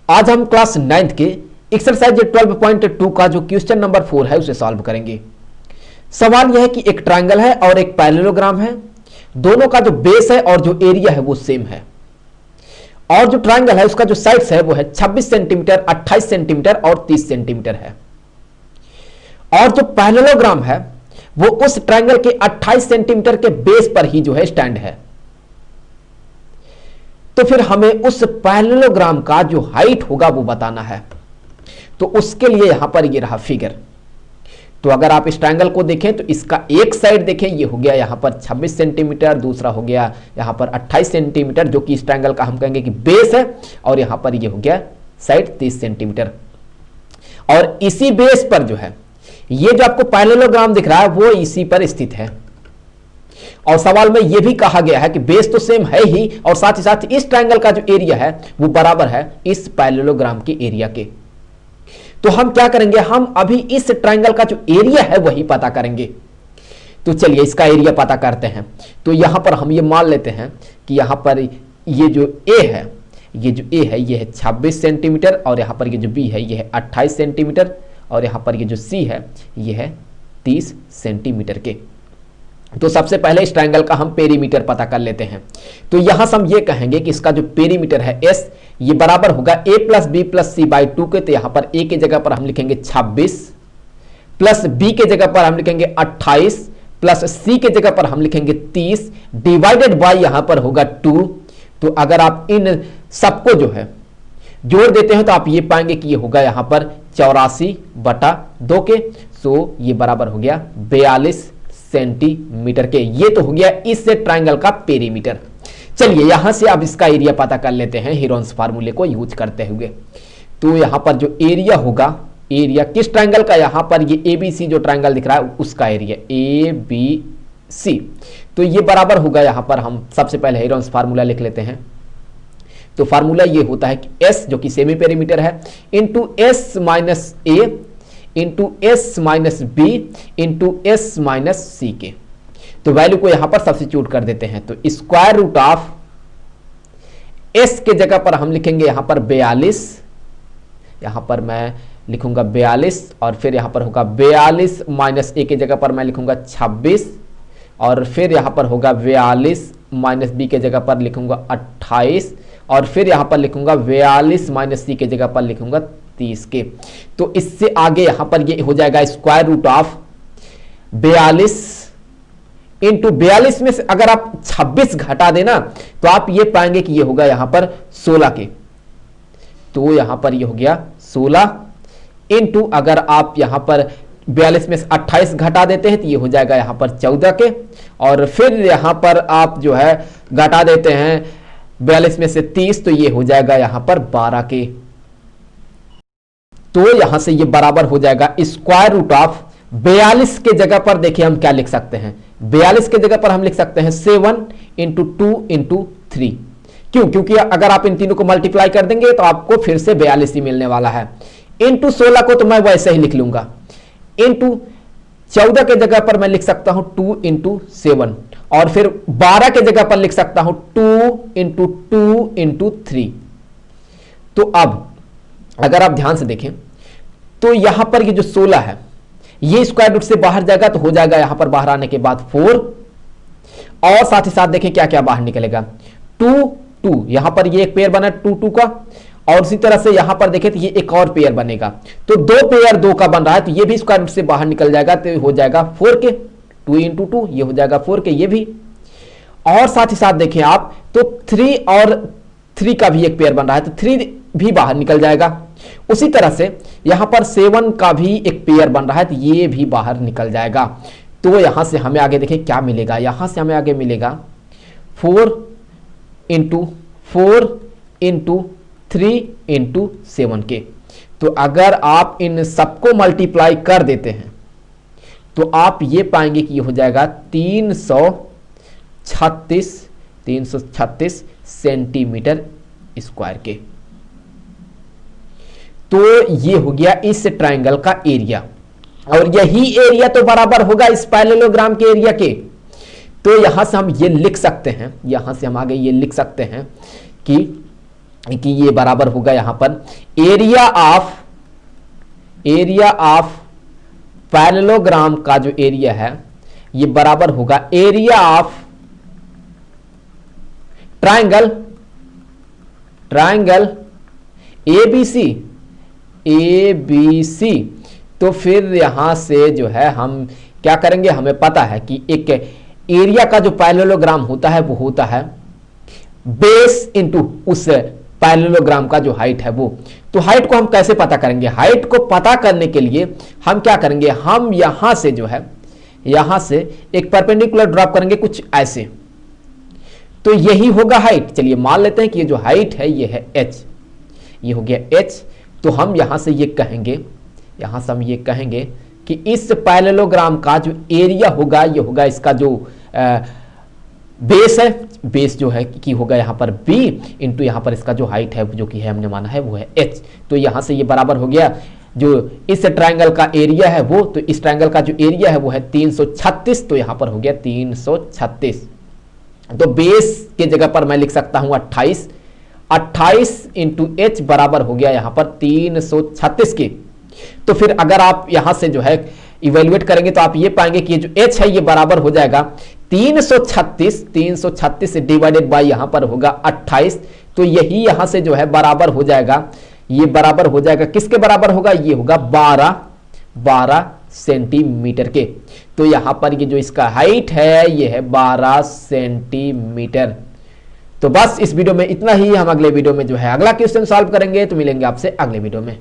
आज हम class 9th के एक्सरसाइज 12.2 का जो क्वेश्चन नंबर 4 है उसे सॉल्व करेंगे। सवाल यह है कि एक ट्रायंगल है और एक पैरेललोग्राम है, दोनों का जो बेस है और जो एरिया है वो सेम है, और जो ट्रायंगल है उसका जो साइड्स है वो है 26 सेंटीमीटर, 28 सेंटीमीटर और 30 सेंटीमीटर है, और जो पैरेललोग्राम है वो उस ट्रायंगल के 28 सेंटीमीटर के बेस पर ही जो है स्टैंड है। तो फिर हमें उस पैरेललोग्राम का जो हाइट होगा वो बताना है। तो उसके लिए यहां पर ये रहा फिगर। तो अगर आप इस ट्रायंगल को देखें तो इसका एक साइड देखें, ये हो गया यहां पर 26 सेंटीमीटर, दूसरा हो गया यहां पर 28 सेंटीमीटर, जो कि इस ट्रायंगल का हम कहेंगे कि बेस है, और यहां पर ये हो गया साइड 30 सेंटीमीटर। और इसी बेस पर जो है ये जो आपको पैरेललोग्राम दिख रहा है वो इसी पर स्थित है। और सवाल में यह भी कहा गया है कि बेस तो सेम है ही, और साथ ही साथ इस ट्रायंगल का जो एरिया है वो बराबर है इस पैरेललोग्राम के एरिया के। तो हम क्या करेंगे, हम अभी इस ट्रायंगल का जो एरिया है वही पता करेंगे। तो चलिए इसका एरिया पता करते हैं। तो यहां पर हम ये मान लेते हैं कि यहां पर ये जो ए है, ये है 26 सेंटीमीटर, और यहां पर ये जो बी है ये है 28 सेंटीमीटर, और यहां पर ये जो सी है ये है 30 सेंटीमीटर के। तो सबसे पहले इस ट्रायंगल का हम पेरीमीटर पता कर लेते हैं। तो यहां से हम ये कहेंगे कि इसका जो पेरीमीटर है एस, ये बराबर होगा A plus B plus C by 2 के। तो यहां पर ए के जगह पर हम लिखेंगे 26, प्लस बी के जगह पर हम लिखेंगे 28, प्लस सी के जगह पर हम लिखेंगे 30, डिवाइडेड बाई यहां पर होगा 2। तो अगर आप इन सबको जो है जोड़ देते हैं तो आप ये पाएंगे कि ये होगा यहां पर 84/2 के। सो ये बराबर हो गया 42 सेंटीमीटर के। ये तो हो गया इस ट्रायंगल का पेरीमीटर। चलिए यहां से अब इसका एरिया पता कर लेते हैं हीरोन्स फार्मूले को यूज करते हुए। तो यहां पर जो एरिया होगा, एरिया किस ट्रायंगल का, यहां पर ये एबीसी जो ट्रायंगल दिख रहा है उसका एरिया एबीसी। तो ये बराबर होगा, यहां पर हम सबसे पहले हीरोन्स फार्मूला लिख लेते हैं। तो फार्मूला ये होता है कि एस जो कि सेमी पेरीमीटर है into S minus A into S minus B into S minus C के। तो वैल्यू को यहां पर सब्स्टिट्यूट कर देते हैं। तो स्क्वायर रूट ऑफ एस के जगह पर हम लिखेंगे यहां पर 42, यहां पर मैं लिखूंगा 42, और फिर यहां पर होगा 42 माइनस ए के जगह पर मैं लिखूंगा 26, और फिर यहां पर होगा 42 माइनस बी के जगह पर लिखूंगा 28, और फिर यहां पर लिखूंगा 42 माइनस सी के जगह पर लिखूंगा 30 के। तो इससे आगे यहां पर ये हो जाएगा स्क्वायर रूट ऑफ 42 इंटू 42 में से अगर आप 26 घटा देना तो आप ये पाएंगे कि ये होगा यहां पर 16 के। तो यहां पर ये हो गया 16 इंटू अगर आप यहां पर 42 में से 28 घटा देते हैं तो ये हो जाएगा यहां पर 14 के, और फिर यहां पर आप जो है घटा देते हैं 42 में से 30 तो ये हो जाएगा यहां पर 12 के। तो यहां से ये बराबर हो जाएगा स्क्वायर रूट ऑफ 42 के जगह पर देखिए हम क्या लिख सकते हैं, 42 के जगह पर हम लिख सकते हैं 7 इंटू 2 इंटू 3। क्यों? क्योंकि अगर आप इन तीनों को मल्टीप्लाई कर देंगे तो आपको फिर से 42 ही मिलने वाला है। इंटू 16 को तो मैं वैसे ही लिख लूंगा, इंटू 14 के जगह पर मैं लिख सकता हूं 2 इंटू 7, और फिर 12 के जगह पर लिख सकता हूं 2 इंटू 2 इंटू 3। तो अब अगर आप ध्यान से देखें तो यहां पर ये जो 16 है ये स्क्वायर रूट से बाहर जाएगा तो हो जाएगा यहां पर बाहर आने के बाद 4, और साथ ही साथ देखें क्या क्या बाहर निकलेगा 2 2, यहां पर ये एक पेयर बना 2 2 का, और उसी तरह से यहां पर देखें तो ये एक और पेयर बनेगा। तो दो पेयर 2 का बन रहा है तो ये भी स्क्वायर रूट से बाहर निकल जाएगा तो हो जाएगा 4 के। 2 इंटू 2 ये हो जाएगा 4 के ये भी, और साथ ही साथ देखें आप तो 3 और 3 का भी एक पेयर बन रहा है तो 3 भी बाहर निकल जाएगा। उसी तरह से यहां पर 7 का भी एक पेयर बन रहा है तो ये भी बाहर निकल जाएगा। तो यहां से हमें आगे देखें क्या मिलेगा, यहां से हमें आगे मिलेगा 4 इंटू 4 इंटू 3 इंटू 7 के। तो अगर आप इन सबको मल्टीप्लाई कर देते हैं तो आप ये पाएंगे कि ये हो जाएगा 336 सेंटीमीटर स्क्वायर के। तो ये हो गया इस ट्रायंगल का एरिया, और यही एरिया तो बराबर होगा इस पैरेललोग्राम के एरिया के। तो यहां से हम ये लिख सकते हैं, यहां से हम आगे ये लिख सकते हैं कि कि ये बराबर होगा यहां पर एरिया ऑफ पैरेललोग्राम का जो एरिया है ये बराबर होगा एरिया ऑफ ट्रायंगल एबीसी। तो फिर यहां से जो है हम क्या करेंगे, हमें पता है कि एक एरिया का जो पैरेललोग्राम होता है वो होता है बेस इनटू उस पैरेललोग्राम का जो हाइट है वो। तो हाइट को हम कैसे पता करेंगे, हाइट को पता करने के लिए हम क्या करेंगे, हम यहां से जो है यहां से एक परपेंडिकुलर ड्रॉप करेंगे कुछ ऐसे, तो यही होगा हाइट। चलिए मान लेते हैं कि ये जो हाइट है ये है h, ये हो गया h। तो हम यहां से ये कहेंगे, यहां से हम ये कहेंगे कि इस पैरेललोग्राम का जो एरिया होगा ये होगा इसका जो बेस है, बेस जो है कि होगा यहाँ पर b इंटू यहाँ पर इसका जो हाइट है जो कि है हमने माना है वो है h। तो यहाँ से ये बराबर हो गया जो इस ट्रायंगल का एरिया है वो, तो इस ट्रायंगल का जो एरिया है वो है 336, तो यहाँ पर हो गया 336। तो बेस के जगह पर मैं लिख सकता हूँ 28 इंटू h बराबर हो गया यहाँ पर 336 के। तो फिर अगर आप यहाँ से जो है इवेल्युएट करेंगे तो आप ये पाएंगे कि जो h है ये बराबर हो जाएगा 336 डिवाइडेड बाय यहाँ पर होगा 28। तो यही यहाँ से जो है बराबर हो जाएगा, ये बराबर हो जाएगा किसके बराबर होगा, ये होगा 12 सेंटीमीटर के। तो यहाँ पर ये जो इसका हाइट है ये है 12 सेंटीमीटर। तो बस इस वीडियो में इतना ही। हम अगले वीडियो में जो है अगला क्वेश्चन सॉल्व करेंगे, तो मिलेंगे आपसे अगले वीडियो में।